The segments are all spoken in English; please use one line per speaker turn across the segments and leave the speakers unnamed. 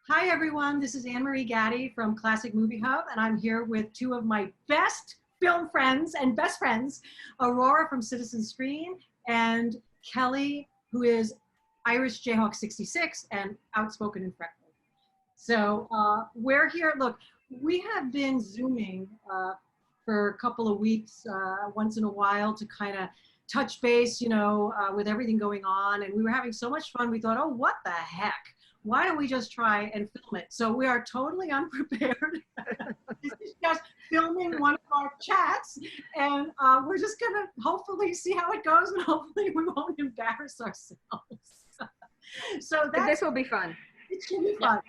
Hi, everyone. This is Annmarie Gatti from Classic Movie Hub, and I'm here with two of my best film friends and best friends, Aurora from Citizen Screen and Kellee, who is Irish Jayhawk 66 and outspoken and fretful. So we're here. Look, we have been Zooming for a couple of weeks, once in a while, to kind of touch base, with everything going on. And we were having so much fun. We thought, oh, what the heck? Why don't we just try and film it? So we are totally unprepared. This is just filming one of our chats, and we're just gonna hopefully see how it goes, and hopefully we won't embarrass ourselves. So
This will be fun.
It should be fun.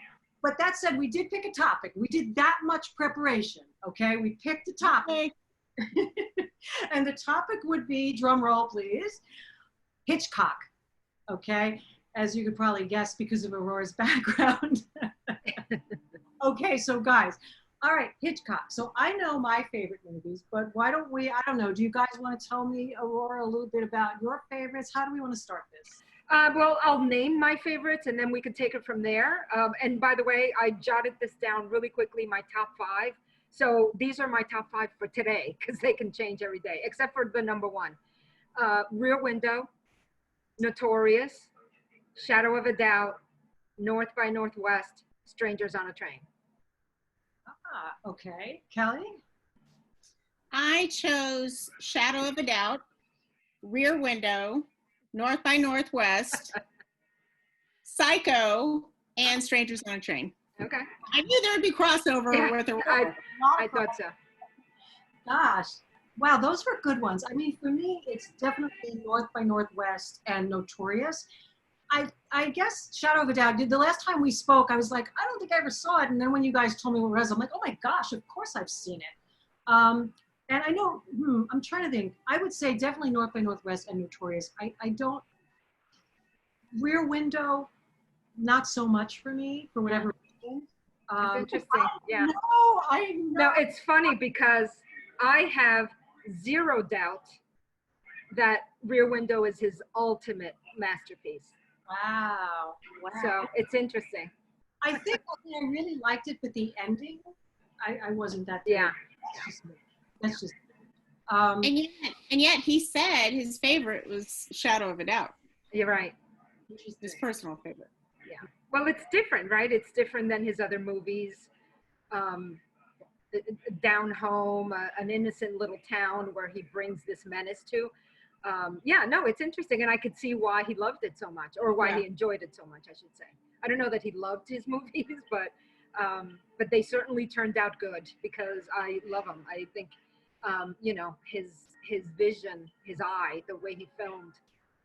But that said, we did pick a topic. We did that much preparation, okay? We picked a topic. And the topic would be, drum roll please, Hitchcock, okay? As you could probably guess because of Aurora's background. Okay, so guys, all right, Hitchcock. So I know my favorite movies, but why don't we, I don't know, do you guys want to tell me, Aurora, a little bit about your favorites? How do we want to start this?
Well, I'll name my favorites and then we can take it from there. And by the way, I jotted this down really quickly, my top 5. So these are my top 5 for today because they can change every day, except for the number 1. Rear Window, Notorious, Shadow of a Doubt, North by Northwest, Strangers on a Train.
Ah, okay. Kellee?
I chose Shadow of a Doubt, Rear Window, North by Northwest, Psycho, and Strangers on a Train.
Okay.
I knew there would be crossover with Aurora.
I thought so.
Gosh. Wow, those were good ones. I mean, for me, it's definitely North by Northwest and Notorious. I guess Shadow of a Doubt, the last time we spoke, I was like, I don't think I ever saw it. And then when you guys told me what it was, I'm like, oh my gosh, of course I've seen it. And I know, I'm trying to think. I would say definitely North by Northwest and Notorious. I don't, Rear Window, not so much for me, for whatever reason.
It's interesting, yeah.
I know.
No, it's funny because I have zero doubt that Rear Window is his ultimate masterpiece.
Wow.
So it's interesting.
I think I really liked it, but the ending, I wasn't that.
Yeah.
That's just.
And yet he said his favorite was Shadow of a Doubt.
You're right.
His personal favorite.
Yeah. Well, it's different, right? It's different than his other movies. Down Home, an innocent little town where he brings this menace to. Yeah, no, it's interesting, and I could see why he loved it so much, or why he enjoyed it so much, I should say. I don't know that he loved his movies, but they certainly turned out good because I love him. I think, his vision, his eye, the way he filmed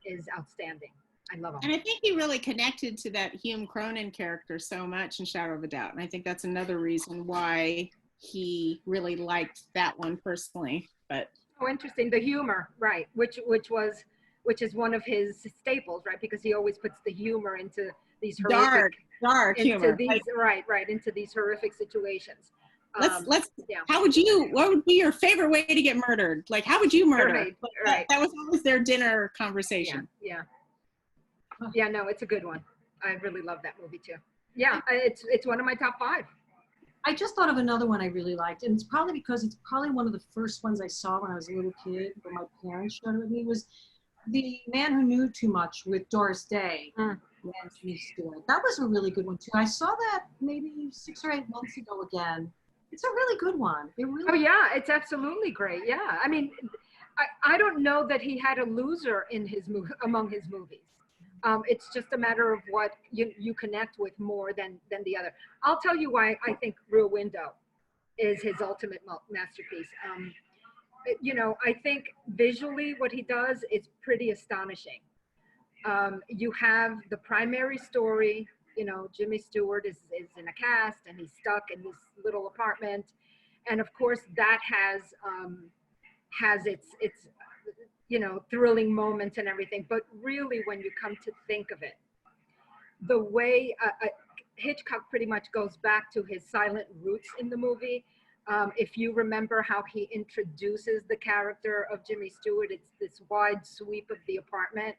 is outstanding. I love him.
And I think he really connected to that Hume Cronin character so much in Shadow of a Doubt, and I think that's another reason why he really liked that one personally. But
oh, interesting. The humor, right? Which is one of his staples, right? Because he always puts the humor into these horrific,
dark humor.
These, right, into these horrific situations.
Let's. Yeah. What would be your favorite way to get murdered? Like, how would you murder?
Right.
That was always their dinner conversation.
Yeah. No, it's a good one. I really love that movie too. Yeah, it's one of my top 5.
I just thought of another one I really liked, and it's probably because it's probably one of the first ones I saw when I was a little kid, or my parents showed it to me, was The Man Who Knew Too Much with Doris Day and Stewart. That was a really good one too. I saw that maybe 6 or 8 months ago again. It's a really good one. It really.
Oh yeah, it's absolutely great. Yeah, I mean, I don't know that he had a loser in among his movies. It's just a matter of what you connect with more than the other. I'll tell you why I think Rear Window is his ultimate masterpiece. I think visually what he does is pretty astonishing. You have the primary story, Jimmy Stewart is in a cast and he's stuck in this little apartment. And of course that has its thrilling moments and everything. But really, when you come to think of it, the way Hitchcock pretty much goes back to his silent roots in the movie. If you remember how he introduces the character of Jimmy Stewart, it's this wide sweep of the apartment.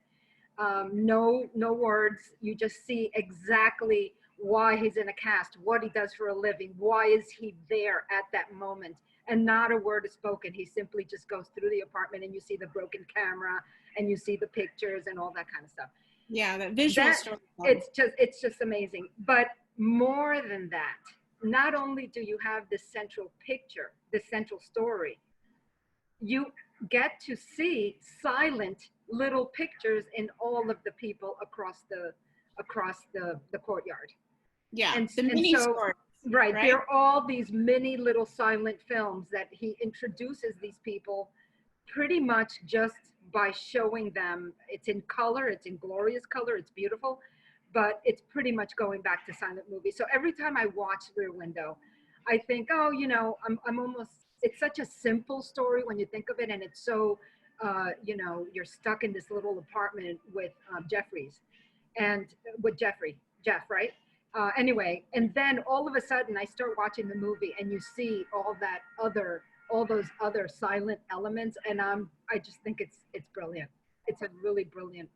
No words. You just see exactly why he's in a cast, what he does for a living, why is he there at that moment, and not a word is spoken. He simply just goes through the apartment, and you see the broken camera, and you see the pictures and all that kind of stuff.
Yeah, the visual story.
It's just amazing. But more than that, not only do you have this central picture, this central story, you get to see silent little pictures in all of the people across the courtyard.
Yeah,
and
the mini
so
stories,
right, there are all these mini little silent films that he introduces these people pretty much just by showing them. It's in color, it's in glorious color, it's beautiful, but it's pretty much going back to silent movies. So every time I watch Rear Window, I think, oh, I'm almost, it's such a simple story when you think of it, and it's so, you're stuck in this little apartment with Jeffries, and with Jeff, right? Anyway, and then all of a sudden I start watching the movie, and you see all those other silent elements, and I just think it's brilliant. It's a really brilliant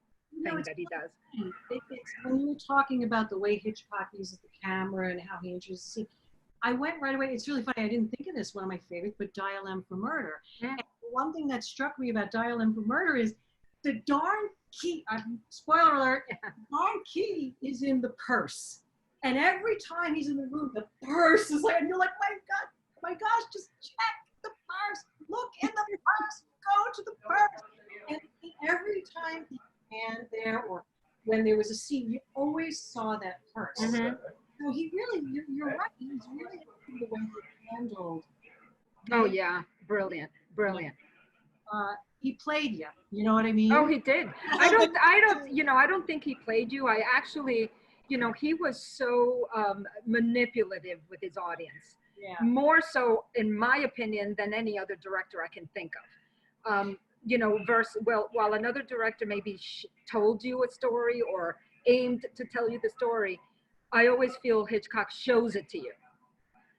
thing that he does.
When you were talking about the way Hitchcock uses the camera and how he introduces the scene, I went right away. It's really funny. I didn't think of this, one of my favorites, but Dial M for Murder.
Yeah.
And one thing that struck me about Dial M for Murder is the darn key, spoiler alert, the darn key is in the purse. And every time he's in the room, the purse is like, and you're like, my gosh, just check the purse. Look in the purse. Go to the purse. And every time he ran there, or when there was a scene, you always saw that purse.
Mm-hmm.
So he really, you're right. He's really the way he handled.
Oh yeah, brilliant.
He played you. You know what I mean?
Oh, he did. I don't think he played you. I actually, he was so manipulative with his audience.
Yeah.
More so, in my opinion, than any other director I can think of. While another director maybe told you a story or aimed to tell you the story, I always feel Hitchcock shows it to you.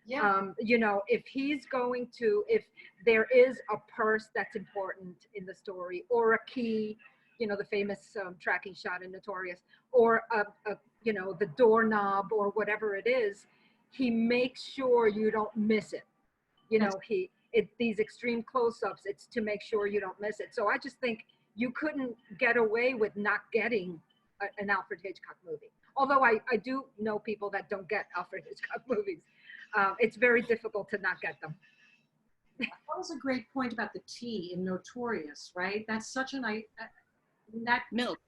Yeah.
If there is a purse that's important in the story, or a key, the famous tracking shot in Notorious, or the doorknob, or whatever it is, he makes sure you don't miss it. These extreme close-ups, it's to make sure you don't miss it. So I just think you couldn't get away with not getting an Alfred Hitchcock movie. Although I do know people that don't get Alfred Hitchcock movies. It's very difficult to not get them.
That was a great point about the tea in Notorious, right? That's such that
milk.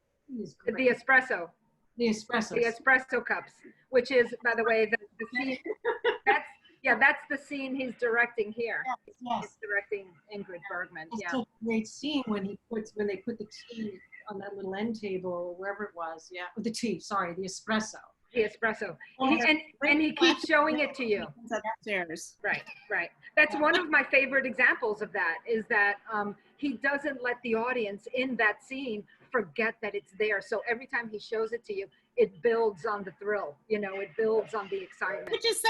Is great.
The espresso.
The espresso
cups, which is, by the way, the scene. That's the scene he's directing here.
Yes.
He's directing Ingrid Bergman.
It's such a great scene when they put the tea on that little end table, or wherever it was. Yeah, the espresso.
The espresso. And he keeps showing it to you.
Upstairs.
Right. That's one of my favorite examples of that, is that he doesn't let the audience in that scene forget that it's there. So every time he shows it to you, it builds on the thrill, it builds on the excitement.
Which is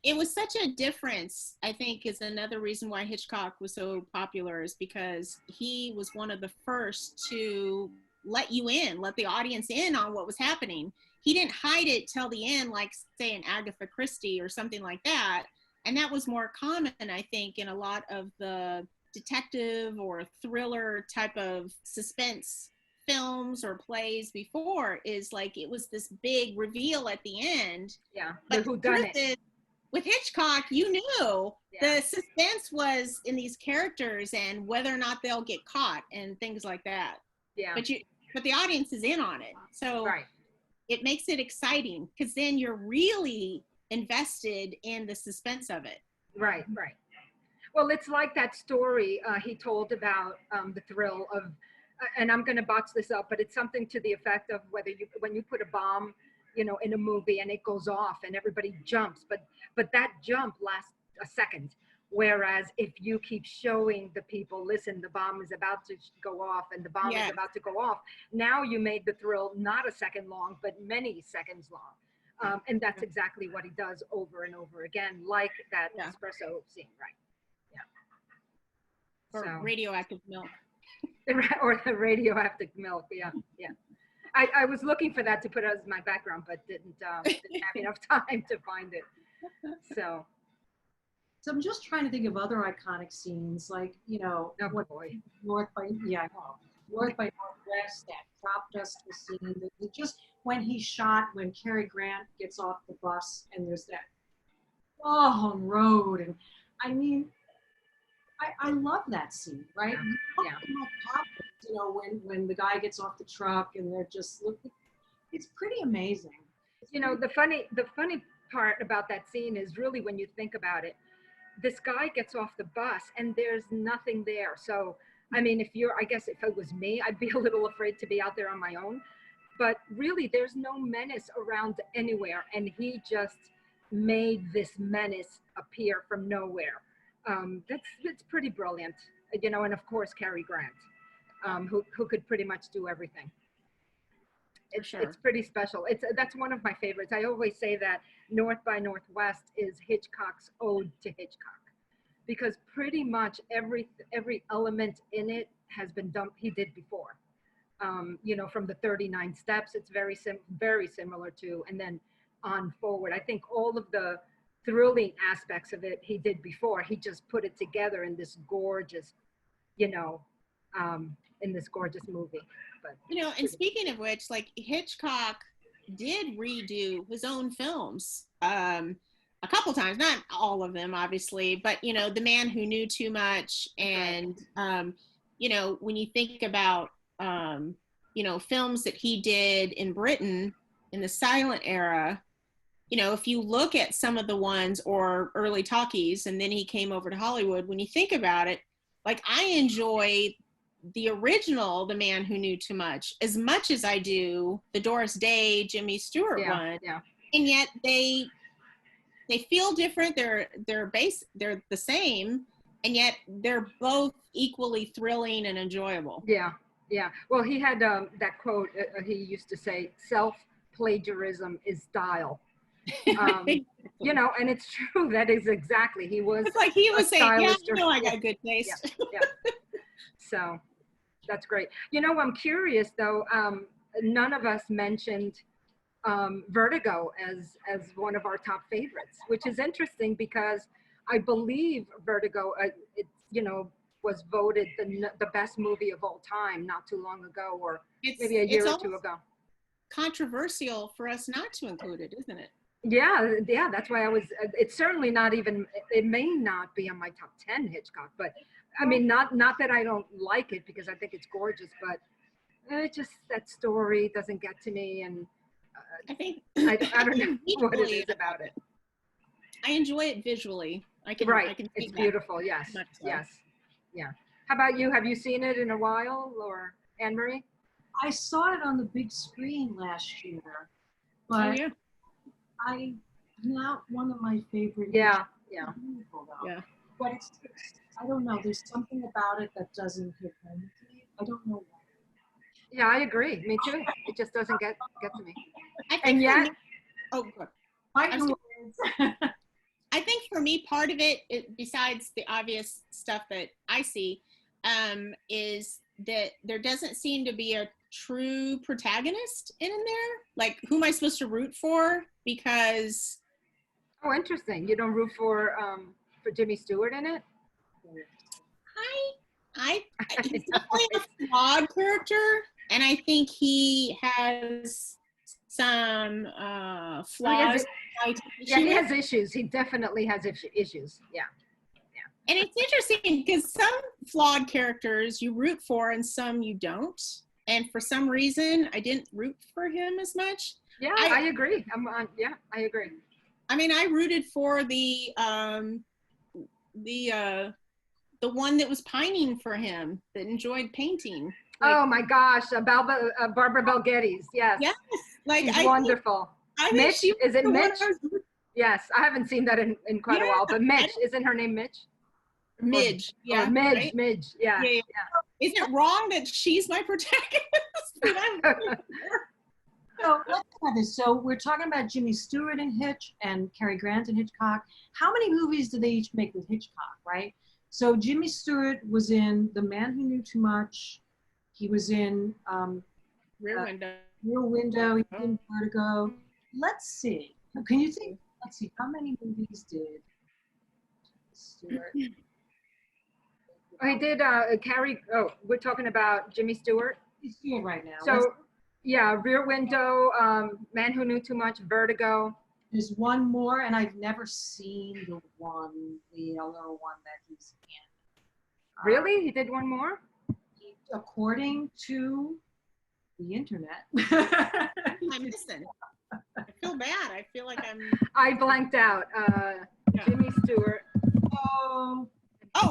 it was such a difference, I think, is another reason why Hitchcock was so popular, is because he was one of the first to let the audience in on what was happening. He didn't hide it till the end, like, say, in Agatha Christie or something like that. And that was more common, I think, in a lot of the detective or thriller type of suspense films or plays before, is like, it was this big reveal at the end.
Yeah.
But the truth is, with Hitchcock, you knew the suspense was in these characters and whether or not they'll get caught and things like that.
Yeah.
But the audience is in on it. So it makes it exciting, because then you're really invested in the suspense of it.
Right. Well, it's like that story he told about the thrill of, and I'm going to botch this up, but it's something to the effect of when you put a bomb, in a movie and it goes off and everybody jumps, but that jump lasts a second. Whereas if you keep showing the people, listen, the bomb is about to go off and the bomb is about to go off. Now you made the thrill not a second long, but many seconds long. And that's exactly what he does over and over again, like that espresso scene, right? Yeah.
Or radioactive milk.
Or the radioactive milk, yeah. I was looking for that to put as my background, but didn't have enough time to find it. So
I'm just trying to think of other iconic scenes, like, you know,
oh boy.
North by, yeah, I know. North by Northwest, that crop duster scene, just when he's shot, when Cary Grant gets off the bus and there's that long road. And I mean, I love that scene, right?
Yeah.
You know, when the guy gets off the truck and they're just looking, it's pretty amazing.
You know, the funny part about that scene is really when you think about it, this guy gets off the bus and there's nothing there. So, I mean, I guess if it was me, I'd be a little afraid to be out there on my own. But really, there's no menace around anywhere. And he just made this menace appear from nowhere. That's pretty brilliant, you know, and of course, Cary Grant, who could pretty much do everything. It's pretty special. That's one of my favorites. I always say that North by Northwest is Hitchcock's ode to Hitchcock, because pretty much every element in it has been done. He did before. You know, from the 39 steps, it's very similar to, and then on forward. I think all of the thrilling aspects of it he did before. He just put it together in this gorgeous, you know, in this gorgeous movie. But
you know, and speaking of which, like Hitchcock did redo his own films a couple times, not all of them obviously, but you know, The Man Who Knew Too Much, and you know, when you think about you know, films that he did in Britain in the silent era, you know, if you look at some of the ones, or early talkies, and then he came over to Hollywood, when you think about it, like I enjoy the original The Man Who Knew Too Much as I do the Doris Day, Jimmy Stewart one.
Yeah.
And yet they feel different. They're the same, and yet they're both equally thrilling and enjoyable.
Yeah. Well, he had that quote. He used to say, "Self-plagiarism is style." You know, and it's true. That is exactly. He was.
It's like he was saying, "Yeah, you know, I
yeah.
got good taste."
Yeah. So that's great. You know, I'm curious though. None of us mentioned Vertigo as one of our top favorites, which is interesting because I believe Vertigo, it, you know, was voted the best movie of all time not too long ago, or maybe a year or two ago.
Controversial for us not to include it, isn't it?
Yeah. That's why I was. It's certainly not even. It may not be on my top 10 Hitchcock, but I mean, not that I don't like it, because I think it's gorgeous, but it just, that story doesn't get to me, and
I think
I don't know what it is about it.
I enjoy it visually. I can
It's beautiful. Yes. So. Yes. Yeah. How about you? Have you seen it in a while, or Annmarie?
I saw it on the big screen last year, but not one of my favorite.
Yeah.
But it's I don't know. There's something about it that doesn't hit home with me. I don't know why.
Yeah, I agree. Me too. It just doesn't get to me.
And yet,
good.
I think for me, part of it, besides the obvious stuff that I see, is that there doesn't seem to be a true protagonist in there. Like, who am I supposed to root for? Because
interesting. You don't root for Jimmy Stewart in it?
He's definitely a flawed character, and I think he has some flaws.
He has issues. He definitely has issues. Yeah.
And it's interesting because some flawed characters you root for and some you don't. And for some reason, I didn't root for him as much.
Yeah, I agree. I agree.
I mean, I rooted for the one that was pining for him, that enjoyed painting.
Like, oh my gosh, Barbara Bel Geddes. Yes.
Yes. Like,
she's wonderful. Mitch, is it Mitch? Yes, I haven't seen that in quite a while, but Mitch, isn't her name Mitch?
Midge.
Or Midge, right? Midge. Yeah.
Is it wrong that she's my protagonist?
So let's have this. So we're talking about Jimmy Stewart and Hitch and Cary Grant and Hitchcock. How many movies did they each make with Hitchcock, right? So Jimmy Stewart was in The Man Who Knew Too Much. He was in
Rear Window.
Rear Window, he's in Vertigo. Let's see. Can you think? Let's see. How many movies did Stewart?
Oh, he did Cary. Oh, we're talking about Jimmy Stewart.
He's doing right now.
So, yeah, Rear Window, Man Who Knew Too Much, Vertigo.
There's one more, and I've never seen the other one that he's in.
Really? He did one more?
According to the internet.
I'm missing. I feel bad. I feel like
I blanked out. Jimmy Stewart.
Oh,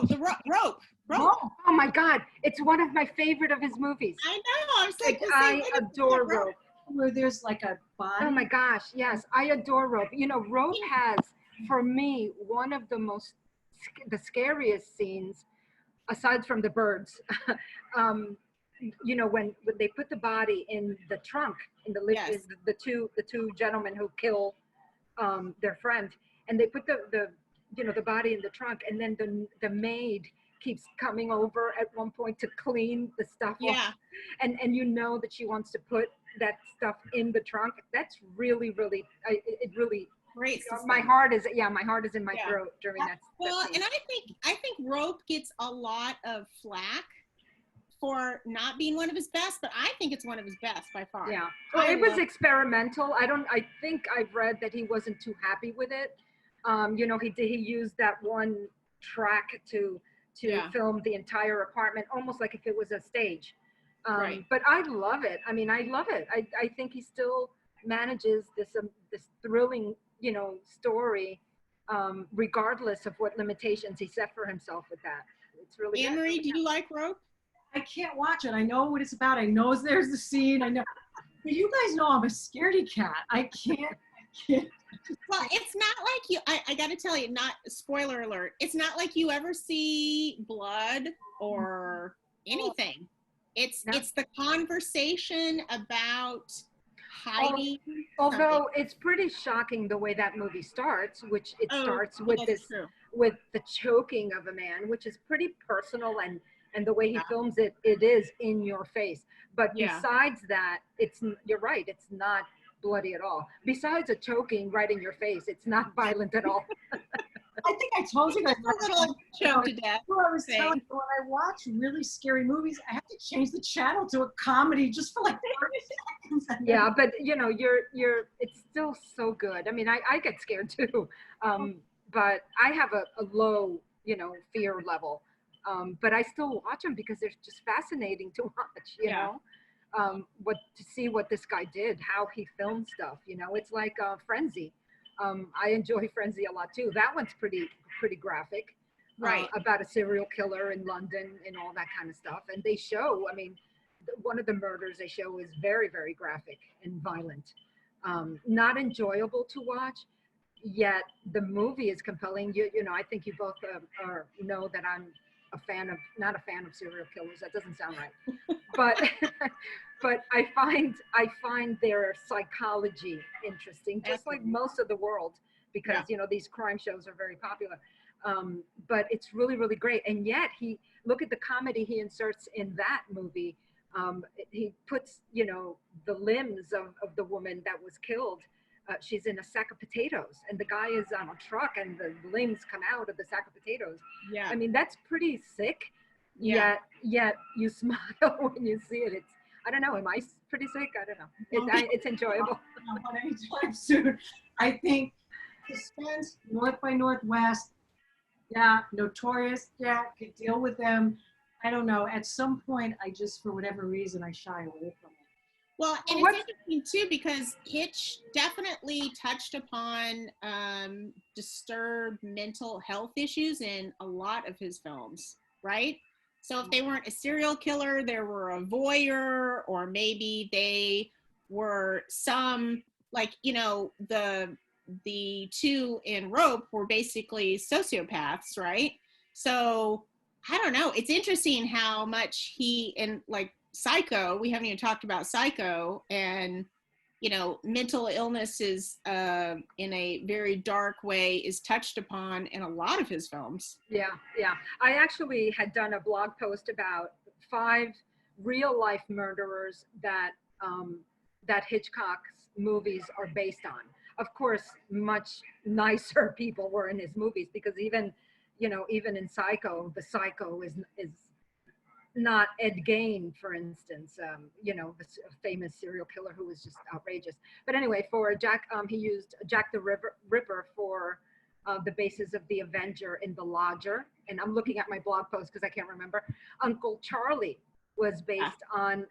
the rope.
Oh my God. It's one of my favorite of his movies.
I know. I'm saying
I adore Rope.
Where there's like a body.
Oh my gosh. Yes. I adore Rope. You know, Rope has, for me, one of the scariest scenes, aside from the birds. You know, when they put the body in the trunk, in the lift,
Yes.
the two gentlemen who kill their friend, and they put the body in the trunk, and then the maid keeps coming over at one point to clean the stuff off. And you know that she wants to put that stuff in the trunk. That's really it really
great.
my heart is in my throat during that.
Well,
that scene.
and I think Rope gets a lot of flack for not being one of his best, but I think it's one of his best by far.
Yeah. Well, it was experimental. I think I've read that he wasn't too happy with it. You know, he used that one track to film the entire apartment, almost like if it was a stage.
Right.
But I love it. I mean, I love it. I think he still manages this thrilling, story, regardless of what limitations he set for himself with that. It's really good.
Annmarie, do you like Rope?
I can't watch it. I know what it's about. I know there's the scene. I know. But you guys know I'm a scaredy cat. I can't.
Well, it's not like you, I got to tell you, not spoiler alert. It's not like you ever see blood or anything. It's the conversation about hiding.
Although it's pretty shocking the way that movie starts, which it starts with with the choking of a man, which is pretty personal, and the way he films it, it is in your face. But besides that, you're right, it's not bloody at all. Besides a choking right in your face, it's not violent at all.
I think I told you guys.
A little choked to death.
Well, I was telling you, when I watch really scary movies, I have to change the channel to a comedy just for like 30 seconds.
Yeah, but it's still so good. I mean, I get scared too, but I have a low, fear level. But I still watch them because they're just fascinating to watch, you know. To see what this guy did, how he filmed stuff, it's like Frenzy. I enjoy Frenzy a lot too. That one's pretty graphic,
right?
About a serial killer in London and all that kind of stuff. And they show, I mean, one of the murders they show is very, very graphic and violent. Not enjoyable to watch, yet the movie is compelling. I think you both know that I'm not a fan of serial killers. That doesn't sound right, but I find their psychology interesting, just like most of the world, because these crime shows are very popular. But it's really, really great. And yet look at the comedy he inserts in that movie. He puts the limbs of the woman that was killed. She's in a sack of potatoes, and the guy is on a truck, and the limbs come out of the sack of potatoes.
Yeah.
I mean, that's pretty sick.
Yeah.
Yet you smile when you see it. I don't know. Am I pretty sick? I don't know. It's enjoyable.
Not anytime soon. I think Suspense, North by Northwest, Notorious, could deal with them. I don't know. At some point, I just, for whatever reason, I shy away from it.
Well, and it's interesting too, because Hitch definitely touched upon disturbed mental health issues in a lot of his films, right? So if they weren't a serial killer, they were a voyeur, or maybe they were some, like, the two in Rope were basically sociopaths, right? So I don't know. It's interesting how much Psycho, we haven't even talked about Psycho, and mental illness is in a very dark way is touched upon in a lot of his films.
Yeah. I actually had done a blog post about 5 real life murderers that that Hitchcock's movies are based on. Of course, much nicer people were in his movies, because even, you know, even in Psycho, the Psycho is not Ed Gein, for instance, you know, the famous serial killer who was just outrageous. But anyway, for Jack, he used Jack the Ripper for the basis of the Avenger in The Lodger. And I'm looking at my blog post because I can't remember. Uncle Charlie was based on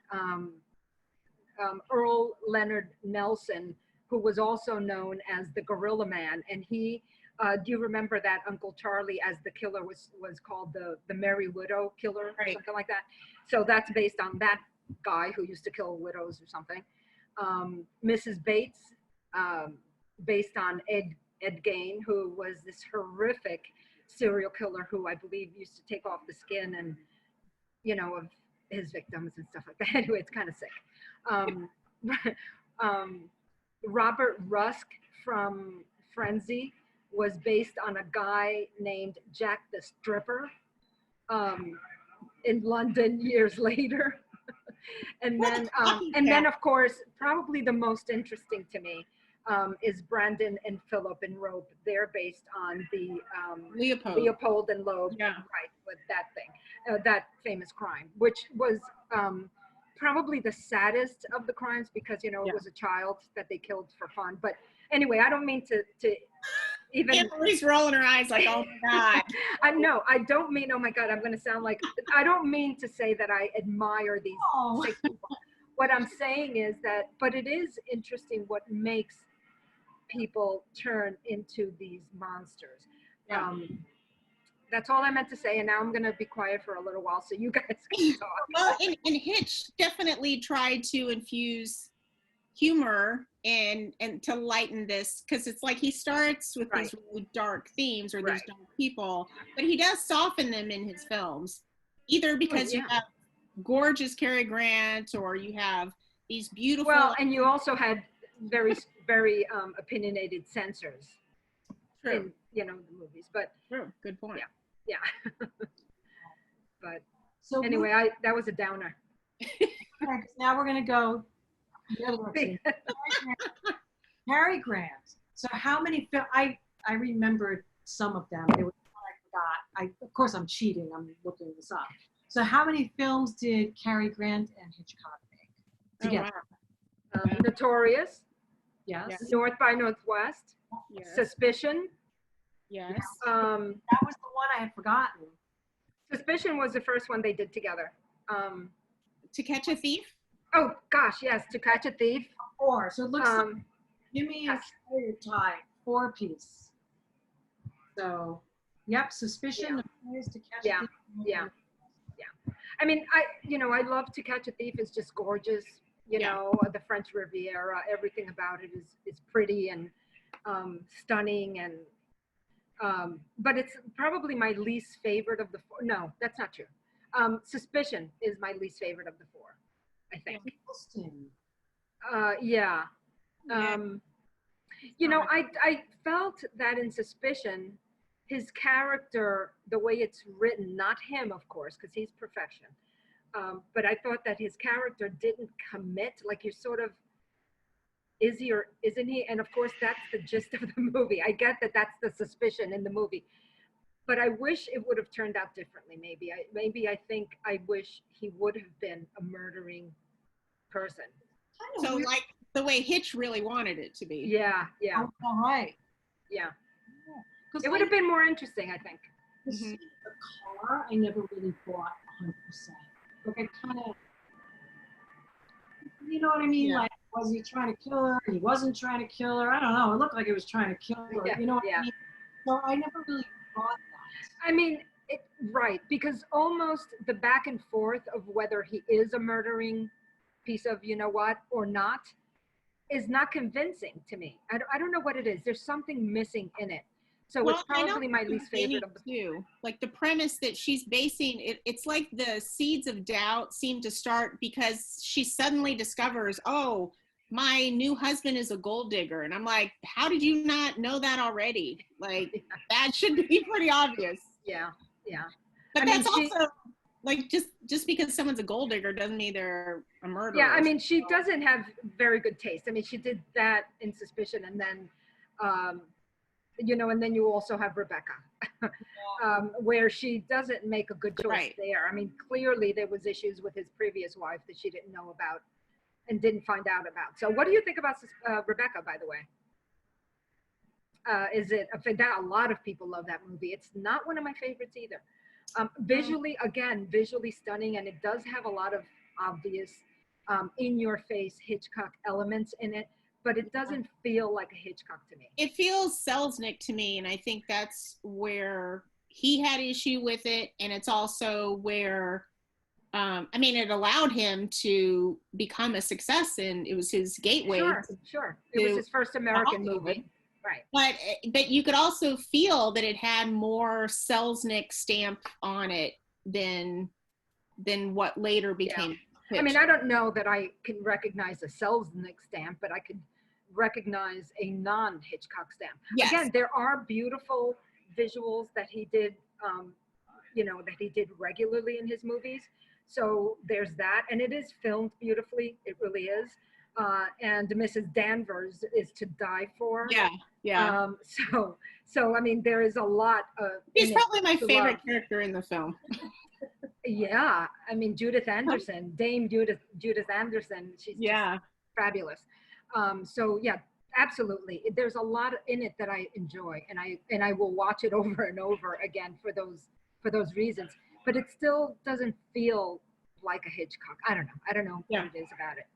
Earl Leonard Nelson, who was also known as the Gorilla Man. And he, do you remember that Uncle Charlie as the killer was called the Merry Widow Killer, or something like that? So that's based on that guy who used to kill widows or something. Mrs. Bates, based on Ed Gein, who was this horrific serial killer who I believe used to take off the skin and, you know, of his victims and stuff like that. Anyway, it's kind of sick. Robert Rusk from Frenzy was based on a guy named Jack the Stripper in London years later. And then of course, probably the most interesting to me is Brandon and Philip in Rope. They're based on the Leopold and Loeb, right, with that thing, that famous crime, which was probably the saddest of the crimes, because, you know, it was a child that they killed for fun. But anyway, I don't mean to even.
Annmarie's rolling her eyes like, oh my God.
No, I don't mean, oh my God, I'm going to sound like, I don't mean to say that I admire these sick people. What I'm saying is that, but it is interesting what makes people turn into these monsters. That's all I meant to say, and now I'm going to be quiet for a little while so you guys can talk.
Well, and Hitch definitely tried to infuse humor and to lighten this, because it's like he starts with these really dark themes or these dark people, but he does soften them in his films, either because you have gorgeous Cary Grant, or you have these beautiful.
Well, and you also had very, very opinionated censors in, you know, the movies. But
good point.
Yeah. But so anyway, that was a downer.
Now we're going to go the other way. Cary Grant. So how many films? I remembered some of them. There was one I forgot. Of course, I'm cheating. I'm looking this up. So how many films did Cary Grant and Hitchcock make together?
Oh, wow.
Notorious.
Yes.
North by Northwest.
Yes.
Suspicion.
Yes.
That was the one I had forgotten.
Suspicion was the first one they did together.
To Catch a Thief?
Oh gosh, yes, To Catch a Thief.
4. So it looks like Jimmy and Stereotype 4-piece. So, yep, Suspicion. Notorious, To Catch a Thief.
Yeah. I mean, I love To Catch a Thief. Is just gorgeous. You know, the French Riviera, everything about it is pretty and stunning, and but it's probably my least favorite of the 4. No, that's not true. Suspicion is my least favorite of the 4, I think. You know, I felt that in Suspicion, his character, the way it's written, not him, of course, because he's perfection. But I thought that his character didn't commit, like you're sort of, is he or isn't he? And of course, that's the gist of the movie. I get that that's the suspicion in the movie. But I wish it would have turned out differently, maybe. I think I wish he would have been a murdering person.
So like the way Hitch really wanted it to be.
Yeah.
All right.
Yeah. It would have been more interesting, I think.
The car, I never really bought 100%. Like I kind of, you know what I mean?
Yeah.
Like, was he trying to kill her? He wasn't trying to kill her. I don't know. It looked like he was trying to kill her.
Yeah,
you know what I mean? So I never really bought that.
I mean, right, because almost the back and forth of whether he is a murdering piece of you know what or not is not convincing to me. I don't know what it is. There's something missing in it. So it's probably my least favorite of the 2.
Like the premise that she's basing it, it's like the seeds of doubt seem to start because she suddenly discovers, oh, my new husband is a gold digger. And I'm like, how did you not know that already? Like that should be pretty obvious.
Yeah.
But that's also like just because someone's a gold digger doesn't mean they're a murderer.
Yeah, I mean, she doesn't have very good taste. I mean, she did that in Suspicion, and then, you know, and then you also have Rebecca, where she doesn't make a good choice
Right.
there. I mean, clearly there was issues with his previous wife that she didn't know about and didn't find out about. So what do you think about Rebecca, by the way? A lot of people love that movie. It's not one of my favorites either. Visually, again, visually stunning, and it does have a lot of obvious in-your-face Hitchcock elements in it, but it doesn't feel like a Hitchcock to me.
It feels Selznick to me, and I think that's where he had issue with it, and it's also where I mean, it allowed him to become a success, and it was his gateway.
Sure. It was his first American movie. Right.
But you could also feel that it had more Selznick stamp on it than what later became.
Yeah. I mean, I don't know that I can recognize a Selznick stamp, but I could recognize a non-Hitchcock stamp.
Yes.
Again, there are beautiful visuals that he did, you know, that he did regularly in his movies. So there's that, and it is filmed beautifully. It really is. And Mrs. Danvers is to die for.
Yeah.
So I mean, there is a lot of.
He's probably my favorite character in the film.
Yeah, I mean, Judith Anderson, Dame Judith Anderson. She's just fabulous. So yeah, absolutely. There's a lot in it that I enjoy, and I will watch it over and over again for those reasons. But it still doesn't feel like a Hitchcock. I don't know what it is about it.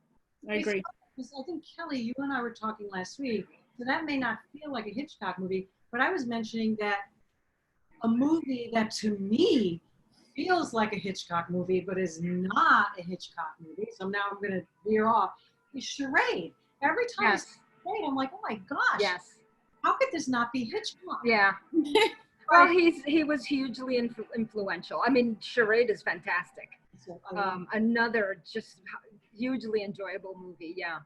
I agree.
I think, Kelly, you and I were talking last week, so that may not feel like a Hitchcock movie, but I was mentioning that a movie that to me feels like a Hitchcock movie, but is not a Hitchcock movie, so now I'm going to veer off, is Charade. Every time I see Charade, I'm like, oh my gosh, how could this not be Hitchcock?
Yeah. Well, he was hugely influential. I mean, Charade is fantastic. Another just hugely enjoyable movie. Yeah.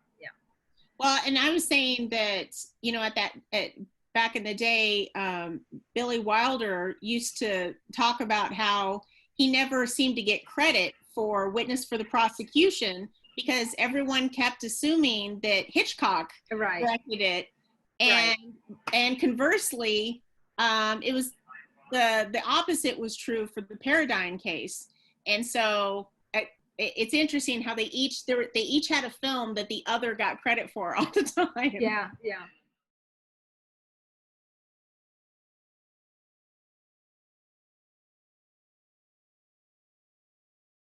Well, and I was saying that, you know, back in the day, Billy Wilder used to talk about how he never seemed to get credit for Witness for the Prosecution because everyone kept assuming that Hitchcock directed it, and conversely, it was the opposite was true for the Paradigm Case, and so it's interesting how they each had a film that the other got credit for all the time.
Yeah.